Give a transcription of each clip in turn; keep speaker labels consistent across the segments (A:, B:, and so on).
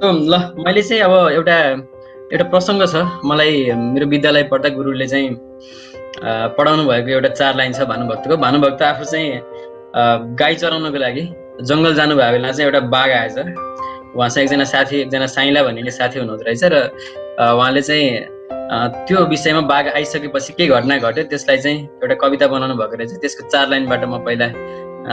A: ल मैले चाहिँ अब एउटा एउटा प्रसङ्ग छ। मलाई मेरो विद्यालय पढ्दा गुरुले चाहिँ पढाउनु भएको एउटा 4 लाइन छ भानुभक्तको। भानुभक्त आफू चाहिँ गाई चराउनको लागि जङ्गल जानुभएको बेला चाहिँ एउटा बाघ आएछ। उहाँ चाहिँ एकजना साथी, एकजना साइला भन्ने साथी हुनुहुँदो रहेछ र उहाँले चाहिँ त्यो विषयमा बाघ आइसकेपछि के घटना घट्यो त्यसलाई चाहिँ एउटा कविता बनाउनु भएको रहेछ। त्यसको 4 लाइनबाट म पहिला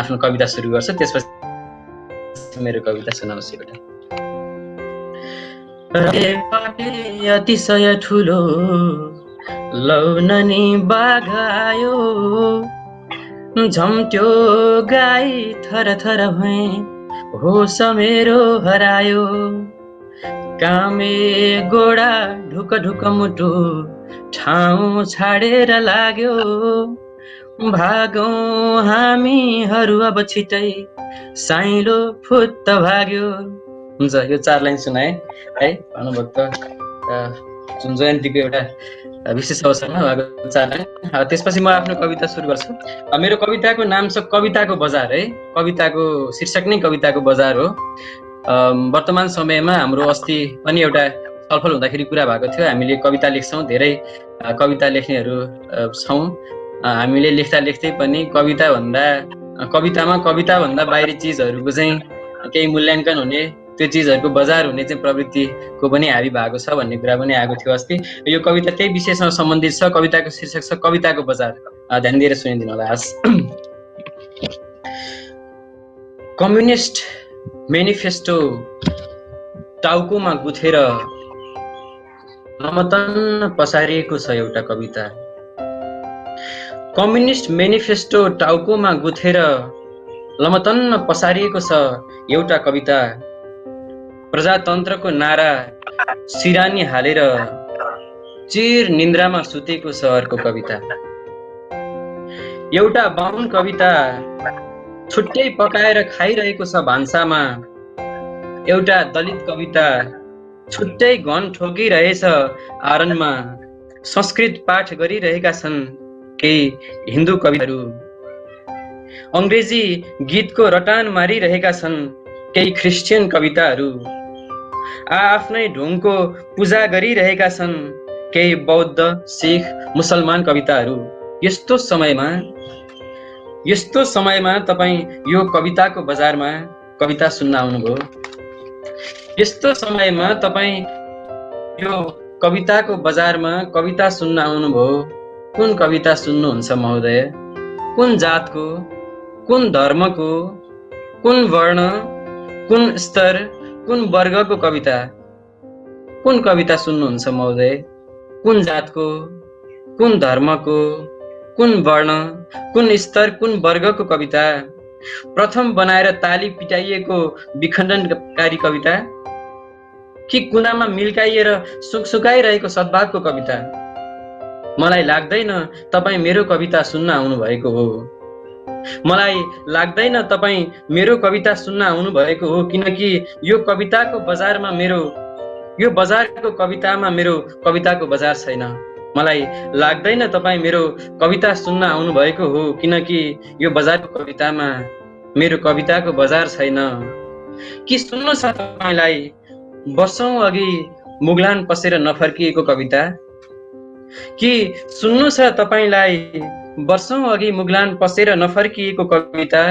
A: आफ्नो कविता सुरु गर्छु, त्यसपछि मेरो कविता सुनाउँछु एउटा। अतिशय ठुलो लौननी बाघ आयो, झम्ट्यो गाई थर थर भए होस मेरो हरायो। कामे गोडा ढुक ढुक मुटु ठाउँ छाडेर लाग्यो, भागौँ हामीहरू अब छिटै साइलो फुत्त भाग्यो। हुन्छ, यो 4 लाइन सुनाए है भानुभक्त जुन जयन्तीको एउटा विशेष अवसरमा उहाँको 4 लाइन। त्यसपछि म आफ्नो कविता सुरु गर्छु। मेरो कविताको नाम छ कविताको बजार है। कविताको शीर्षक नै कविताको बजार हो। वर्तमान समयमा हाम्रो अस्ति पनि एउटा छलफल हुँदाखेरि कुरा भएको थियो, हामीले कविता लेख्छौँ, धेरै कविता लेख्नेहरू छौँ। हामीले लेख्दै पनि कवितामा कविताभन्दा बाहिरी चिजहरूको चाहिँ केही मूल्याङ्कन हुने, त्यो चिजहरूको बजार हुने चाहिँ प्रवृत्तिको पनि हाबी भएको छ भन्ने कुरा पनि आएको थियो अस्ति। यो कविता त्यही विषयसँग सम्बन्धित छ। कविताको शीर्षक छ कविताको बजार। ध्यान दिएर सुनिदिनु होला। कम्युनिस्ट मेनिफेस्टो टाउकोमा गुथेर लमतन्न पसारिएको छ एउटा कविता। कम्युनिस्ट मेनिफेस्टो टाउकोमा गुथेर लमतन्न पसारिएको छ एउटा कविता। प्रजातन्त्रको नारा सिरानी हालेर चिर निन्द्रामा सुतेको छ अर्को कविता। एउटा बाहुन कविता छुट्टै पकाएर खाइरहेको छ भान्सामा। एउटा दलित कविता छुट्टै घन ठोकिरहेछ आरनमा। संस्कृत पाठ गरिरहेका छन् केही हिन्दू कविहरू। अङ्ग्रेजी गीतको रटान मारिरहेका छन् केही क्रिस्चियन कविताहरू। आफ्नै ढुङको पूजा गरिरहेका छन् केही बौद्ध, सिख, मुसलमान कविताहरू। यस्तो समयमा तपाईँ यो कविताको बजारमा कविता सुन्न आउनुभयो। यस्तो समयमा तपाईँ यो कविताको बजारमा कविता सुन्न आउनुभयो। कुन कविता सुन्नुहुन्छ महोदय? कुन जातको, कुन धर्मको, कुन वर्ण, कुन स्तर, कुन वर्गको कविता? कुन कविता सुन्नुहुन्छ महोदय? कुन जातको, कुन धर्मको, कुन वर्ण, कुन स्तर, कुन वर्गको कविता? प्रथम बनाएर ताली पिटाइएको विखण्डनकारी कविता कि कुनामा मिल्काइएर सुकाइरहेको सद्भावको कविता? मलाई लाग्दैन तपाईँ मेरो कविता सुन्न आउनु भएको हो। मलाई लाग्दैन तपाईँ मेरो कविता सुन्न आउनु भएको हो, किनकि यो बजारको कवितामा मेरो कविताको बजार छैन। मलाई लाग्दैन तपाईँ मेरो कविता सुन्न आउनु भएको हो, किनकि यो बजारको कवितामा मेरो कविताको बजार छैन। कि सुन्नु छ तपाईँलाई वर्षौं अघि मुगलान पसेर नफर्किएको कविता? कि सुन्नु छ तपाईँलाई वर्षौं अघि मुगलान पसेर नफर्किएको कविता?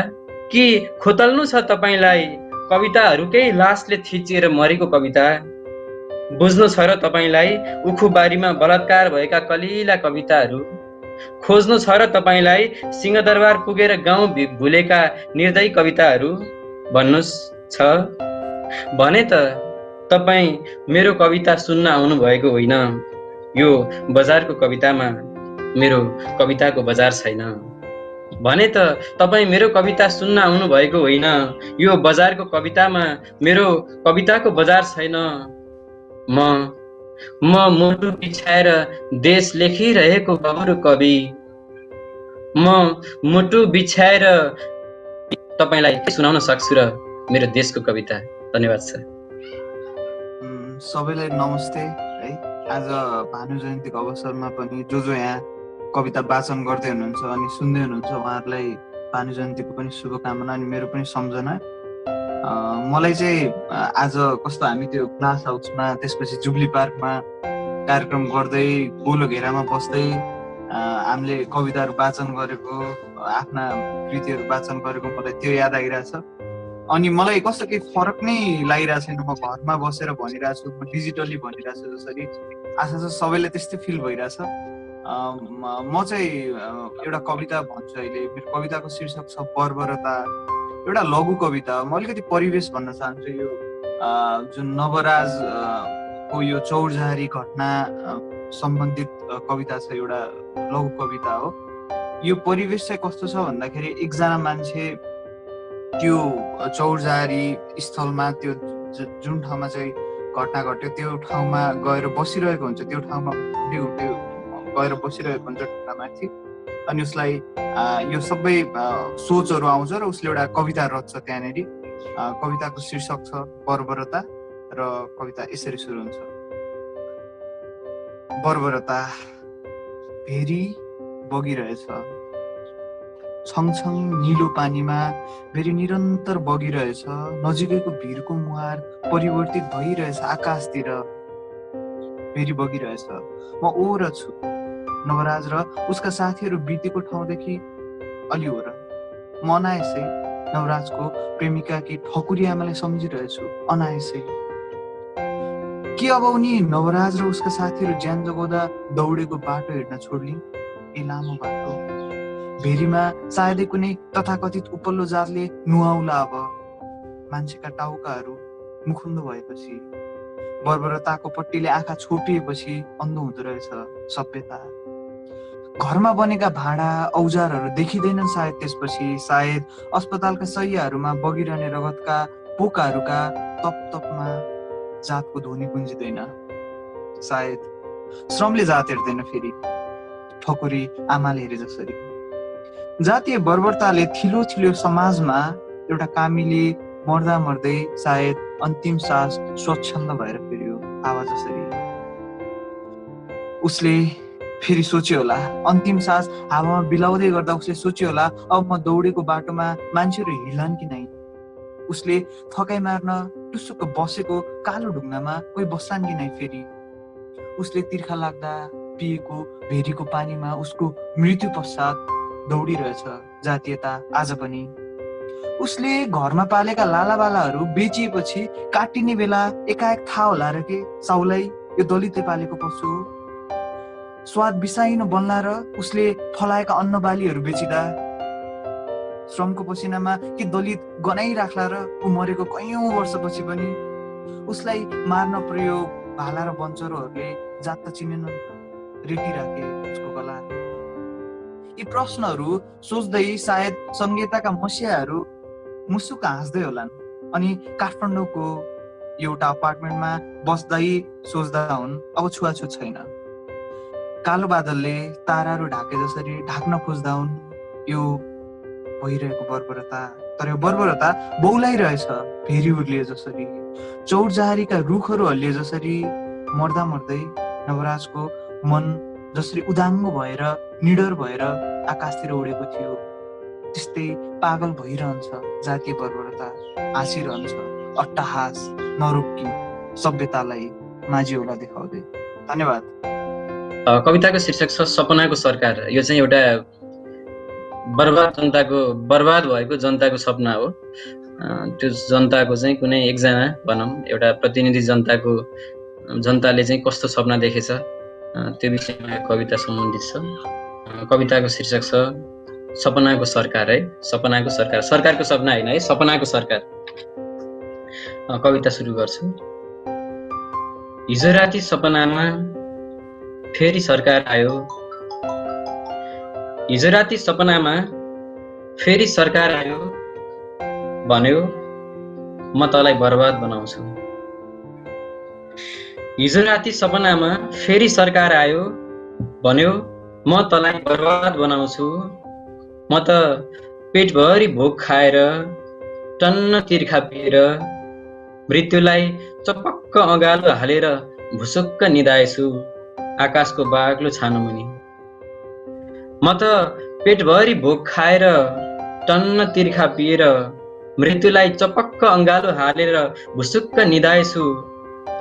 A: कि खोतल्नु छ तपाईँलाई कविताहरूकै लासले थिचिएर मरेको कविता? बुझ्नु छ र तपाईँलाई उखुबारीमा बलात्कार भएका कलिला कविताहरू? खोज्नु छ र तपाईँलाई सिंहदरबार पुगेर गाउँ भुलेका निर्दयी कविताहरू? भन्नुस् छ भने त तपाईँ मेरो कविता सुन्न आउनु भएको होइन। यो बजारको कवितामा मेरो कविताको बजार छैन भने त तपाईँ मेरो कविता सुन्न आउनु भएको होइन। यो बजारको कवितामा मेरो कविताको बजार छैन। म मुटु बिछाएर देश लेखिरहेको बबुरो कवि। म मुटु बिछाएर तपाईलाई सुनाउन सक्छु र मेरो देशको कविता। धन्यवाद सर।
B: सबैलाई नमस्ते है। आज भानु जयन्तीको अवसरमा पनि जो यहाँ कविता वाचन गर्दै हुनुहुन्छ अनि सुन्दै हुनुहुन्छ उहाँहरूलाई भानु जयन्तीको पनि शुभकामना अनि मेरो पनि सम्झना। मलाई चाहिँ आज कस्तो हामी त्यो ग्लास हाउसमा त्यसपछि जुब्ली पार्कमा कार्यक्रम गर्दै गोलो घेरामा बस्दै हामीले कविताहरू वाचन गरेको आफ्ना कृतिहरू वाचन गरेको मलाई त्यो याद आइरहेछ। अनि मलाई कस्तो केही फरक नै लागिरहेको छैन। म घरमा बसेर भनिरहेको छु, म डिजिटली भनिरहेको छु जसरी, आशा छ सबैलाई त्यस्तै फिल भइरहेछ। म चाहिँ एउटा कविता भन्छु अहिले। मेरो कविताको शीर्षक छ बर्बरता। एउटा लघु कविता। म अलिकति परिवेश भन्न चाहन्छु। यो जुन नवराज को यो चौरजारी घटना सम्बन्धित कविता छ, एउटा लघु कविता हो। यो परिवेश चाहिँ कस्तो छ भन्दाखेरि एकजना मान्छे त्यो चौरजारी स्थलमा, त्यो जुन ठाउँमा चाहिँ घटना घट्यो त्यो ठाउँमा गएर बसिरहेको हुन्छ। त्यो ठाउँमा गएर बसिरहेको हुन्छ ढुङ्गामाथि। अनि उसलाई यो सबै सोचहरू आउँछ र उसले एउटा कविता रच्छ त्यहाँनिर। कविताको शीर्षक छ बर्बरता र कविता यसरी सुरु हुन्छ। बर्बरता। भेरी बगिरहेछ, छङछङ निलो पानीमा भेरी निरन्तर बगिरहेछ। नजिकैको भिरको मुहार परिवर्तित भइरहेछ आकाशतिर। भेरी बगिरहेछ। म ओर छु। नवराज र उसका साथीहरू बितेको ठाउँदेखि अलि ओर। म अनायसै नवराजको प्रेमिकाकी ठकुरी आमालाई सम्झिरहेछु, अनायसै। के अब उनी नवराज र उसका साथीहरू ज्यान जोगाउँदा दौडेको बाटो हेर्न छोड्लिन्? ए लामो बाटो। भेरीमा सायदै कुनै तथाकथित उपल्लो जातले नुहाउला अब। मान्छेका टाउकाहरू मुखुन्द भएपछि, बर्बरताको पट्टीले आँखा छोपिएपछि अन्धो हुँदो रहेछ सभ्यता। घरमा बनेका भाँडा औजारहरू देखिँदैनन् सायद त्यसपछि। सायद अस्पतालका शैय्याहरूमा बगिरहने रगतका पोकाहरूका तपतपमा जातको ध्वनि गुन्जिँदैन। सायद श्रमले जात हेर्दैन फेरि, ठकुरी आमाले हेरे जसरी। जातीय बर्बरताले थिलो थिलो समाजमा एउटा कामीले मर्दा मर्दै सायद अन्तिम सास स्वच्छन्द भएर फेरियो हावा जसरी। उसले फेरि सोच्यो होला, अन्तिम सास हावामा बिलाउँदै गर्दा उसले सोच्यो होला, अब म दौडेको बाटोमा मान्छेहरू हिँड्लान् कि नै। उसले थकाइ मार्न टुसुक्क बसेको कालो ढुङ्गामा कोही बस्लान् कि नै फेरि। उसले तिर्खा लाग्दा पिएको भेरीको पानीमा उसको मृत्यु पश्चात दौडिरहेछ जातीयता आज पनि। उसले घरमा पालेका लालाबालाहरू बेचिएपछि काटिने बेला एकाएक थाहा होला र के साउलाई यो दलितले पालेको पशु हो। स्वाद बिसाइनो बन्ला र उसले फलाएका अन्नबालीहरू बेचिँदा श्रमको पसिनामा के दलित गनाइराख्ला र ऊ मरेको कैयौं वर्षपछि पनि। उसलाई मार्न प्रयोग भाला र बन्चरोहरूले जात त चिनेनन्, रेटिराखे उसको गला। यी प्रश्नहरू सोच्दै सायद संहिताका मसियाहरू मुसुक हाँस्दै होलान्। अनि काठमाडौँको एउटा अपार्टमेन्टमा बस्दै सोच्दा हुन्, अब छुवाछुत छैन। कालो बादलले ताराहरू ढाके जसरी ढाक्न खोज्दा हुन् यो भइरहेको बर्बरता। तर यो बर्बरता बौलाइरहेछ भेरी उर्लिए जसरी, चौरजारीका रुखहरू हल्लिए जसरी। मर्दा मर्दै नवराजको मन जसरी उदाङ्गो भएर निडर भएर आकाशतिर उडेको थियो, त्यस्तै पागल भइरहन्छ जातीय बर्बरता। हाँसिरहन्छ अट्टहास नरोक्की सभ्यतालाई माझिउला देखाउँदै। धन्यवाद।
A: कविताको शीर्षक छ सपनाको सरकार। यो चाहिँ एउटा बर्बाद भएको जनताको सपना हो। त्यो जनताको चाहिँ कुनै एकजना भनौँ एउटा प्रतिनिधि जनताले चाहिँ कस्तो सपना देखेछ त्यो विषयमा कविता सम्बन्धित छ। कविताको शीर्षक छ सपनाको सरकार। है सपनाको सरकार, सरकारको सपना होइन है, सपनाको सरकार। कविता सुरु गर्छु। हिजो राति सपनामा फेरि सरकार आयो। हिजो राति सपनामा फेरि सरकार आयो, भन्यो म तँलाई बर्बाद बनाउँछु। हिजो राति सपनामा फेरि सरकार आयो, भन्यो म तँलाई बर्बाद बनाउँछु। म त पेटभरि भोक खाएर टन्न तिर्खा पिएर मृत्युलाई चपक्क अँगालो हालेर भुसुक्क निदाएछु आकाशको बाक्लो छानो मुनि। म त पेटभरि भोक खाएर टन्न तिर्खा पिएर मृत्युलाई चपक्क अङ्गालो हालेर भुसुक्क निदाएछु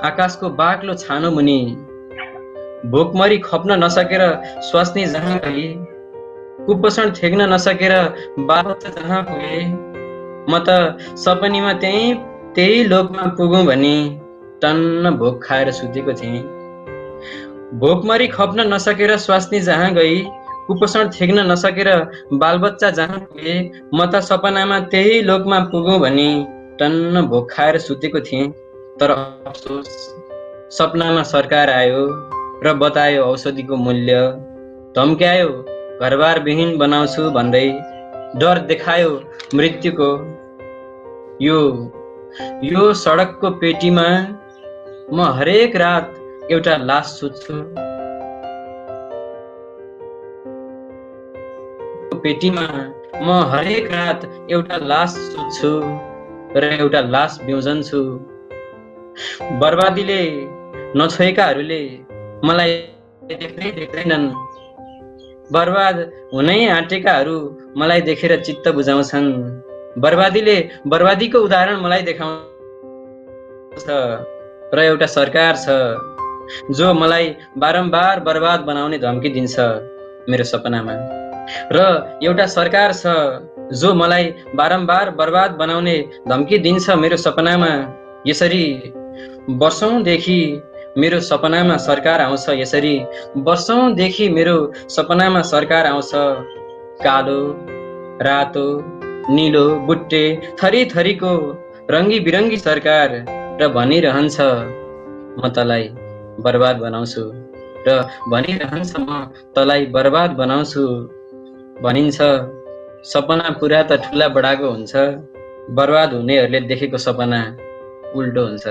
A: आकाशको बाक्लो छानो मुनि। भोकमरी खप्न नसकेर स्वास्नी जहाँ गई, कुपोषण थेग्न नसकेर बालबच्चा जहाँ पुगे, म त सपनीमा त्यही लोकमा पुगौँ भनी टन्न भोक खाएर सुतेको थिएँ। भोकमरी खप्न नसकेर स्वास्नी जहाँ गई, कुपोषण थेग्न नसकेर बालबच्चा जहाँ पुगे, म त सपनामा त्यही लोकमा पुगौँ भनी टन्न भोक खाएर सुतेको थिएँ। तर अफसोस, सपनामा सरकार आयो र बतायो औषधिको मूल्य, धम्क्यायो घरबार विहीन बनाउँछु भन्दै, डर देखायो मृत्युको। यो सडकको पेटीमा म हरेक रात एउटा लास सुत्छु। पेटीमा म हरेक रात एउटा लास सुत्छु र एउटा लास बिउजन्छु। बर्बादीले नछोएकाहरूले मलाई देख्दैनन्, बर्बाद हुनै आँटेकाहरू मलाई देखेर चित्त बुझाउँछन्। बर्बादीले बर्बादीको उदाहरण मलाई देखाउँछ र एउटा सरकार छ जो मलाई बारम्बार बर्बाद बनाउने धम्की दिन्छ मेरो सपनामा, र एउटा सरकार छ जो मलाई बारम्बार बर्बाद बनाउने धम्की दिन्छ मेरो सपनामा। यसरी वर्षौंदेखि मेरो सपनामा सरकार आउँछ, यसरी वर्षौंदेखि मेरो सपनामा सरकार आउँछ। कालो, रातो, नीलो, बुट्टे, थरी थरीको रङ्गी बिरङ्गी सरकार, र भनिरहन्छ म तलाई बर्बाद बनाउँछु, र भनिरहन्छ म तलाई बर्बाद बनाउँछु। भनिन्छ सपना पुरा त ठुला बडाको हुन्छ, बर्बाद हुनेहरूले देखेको सपना उल्टो हुन्छ।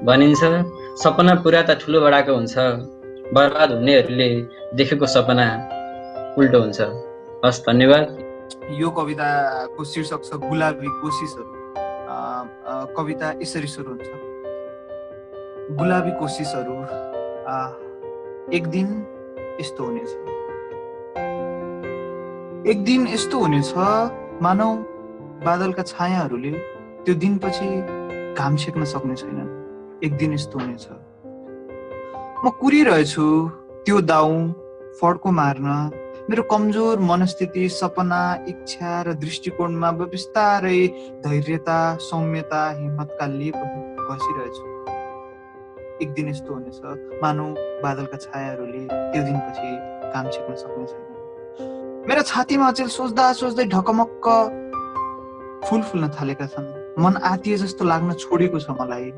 A: भनिन्छ सपना पुरा त ठुलो बडाको हुन्छ, बर्बाद हुनेहरूले देखेको सपना उल्टो हुन्छ। हस्, धन्यवाद।
B: यो कविताको शीर्षक छ गुलाबी कोसिसहरू। कविता यसरी सुरु हुन्छ। गुलाबी कोसिसहरू, एक दिन यस्तो हुनेछ, एक दिन यस्तो हुनेछ मानौ बादलका छायाहरूले त्यो दिनपछि घाम छेक्न सक्ने छैनन्। एक दिन यस्तो हुनेछ म कुरिरहेछु त्यो दाउ फड्को मार्न, मेरो कमजोर मनस्थिति, सपना, इच्छा र दृष्टिकोणमा बिस्तारै धैर्यता, सौम्यता, हिम्मतका लेप घसिरहेछु। एक दिन यस्तो हुनेछ मानौ बादलका छायाहरूले त्यो दिनपछि घाम छेक्न सक्ने छैन। मेरो छातीमा अचेल सोच्दा सोच्दै ढकमक्क फुल फुल्न थालेका छन्। मन आतिए जस्तो लाग्न छोडेको छ मलाई।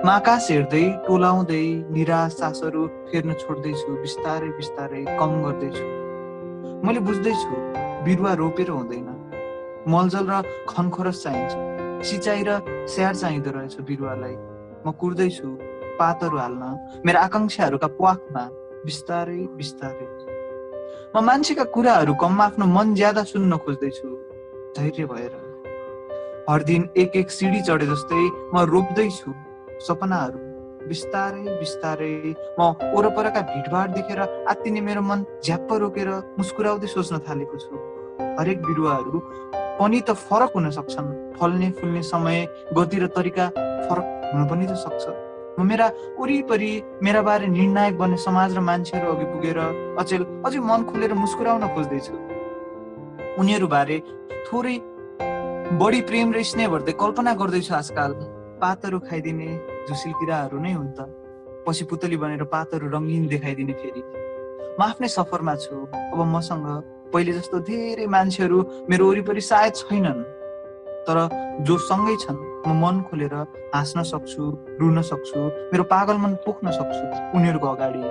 B: म आकाश हेर्दै टोलाउँदै निराश सासहरू फेर्न छोड्दैछु, बिस्तारै बिस्तारै कम गर्दैछु। मैले बुझ्दैछु बिरुवा रोपेर हुँदैन, मलजल र खनखोरस चाहिन्छ, सिँचाइ र स्याहार चाहिँदो रहेछ बिरुवालाई। म कुर्दैछु पातहरू हाल्न मेरा आकांक्षाहरूका प्वाखमा, बिस्तारै बिस्तारै। म मान्छेका कुराहरू कम, आफ्नो मन ज्यादा सुन्न खोज्दैछु धैर्य भएर। हर दिन एक एक सिडी चढे जस्तै म रोप्दैछु सपनाहरू, बिस्तारै बिस्तारै। म वरपरका भिडभाड देखेर आत्तिने मेरो मन झ्याप्प रोकेर मुस्कुराउँदै सोच्न थालेको छु। हरेक बिरुवाहरू पनि त फरक हुन सक्छन्, फल्ने फुल्ने समय, गति र तरिका फरक हुन पनि त सक्छ। म मेरा वरिपरि मेरा बारे निर्णायक बन्ने समाज र मान्छेहरू अघि पुगेर अझै मन खोलेर मुस्कुराउन खोज्दैछु। उनीहरू बारे थोरै बढी प्रेम र स्नेह भर्दै कल्पना गर्दैछु। आजकाल पातहरू खाइदिने झुसिल किराहरू नै हुन् त, पछि पुतली बनेर पातहरू रङ्गीन देखाइदिने। फेरि म आफ्नै सफरमा छु। अब मसँग पहिले जस्तो धेरै मान्छेहरू मेरो वरिपरि सायद छैनन्, तर जो सँगै छन् म मन खोलेर हाँस्न सक्छु, रुन सक्छु, मेरो पागल मन पोख्न सक्छु उनीहरूको अगाडि।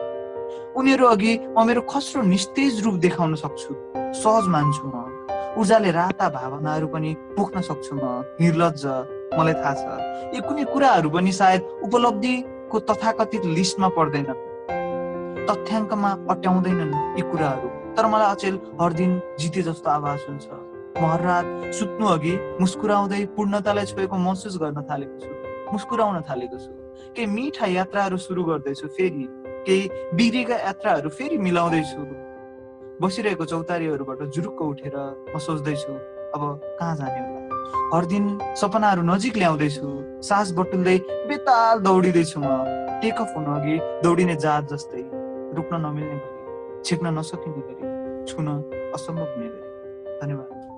B: उनीहरू अघि म मेरो खस्रो निस्तेज रूप देखाउन सक्छु। सहज मान्छु म, ऊर्जाले राता भावनाहरू पनि पोख्न सक्छु म। निर्लज्ज, मलाई थाहा छ यी कुनै कुराहरू पनि सायद उपलब्धिको तथाकथित लिस्टमा पर्दैनन्, तथ्याङ्कमा अट्याउँदैनन् यी कुराहरू। तर मलाई अचेल हर दिन जिते जस्तो आवाज हुन्छ। म हर रात सुत्नु अघि मुस्कुराउँदै पूर्णतालाई छोएको महसुस गर्न थालेको छु, मुस्कुराउन थालेको छु। केही मिठा यात्राहरू सुरु गर्दैछु, फेरि केही बिग्रेका यात्राहरू फेरि मिलाउँदैछु। बसिरहेको चौतारीहरूबाट जुरुक्क उठेर म सोच्दैछु अब कहाँ जाने होला। हर दिन सपनाहरू नजिक ल्याउँदैछु, सास बटुल्दै बेताल दौडिँदैछु म, टेक अफ हुनु अघि दौडिने जहाज जस्तै, रुक्न नमिल्ने गरी, छेक्न नसकिने गरी, छुन असम्भव हुने गरी। धन्यवाद।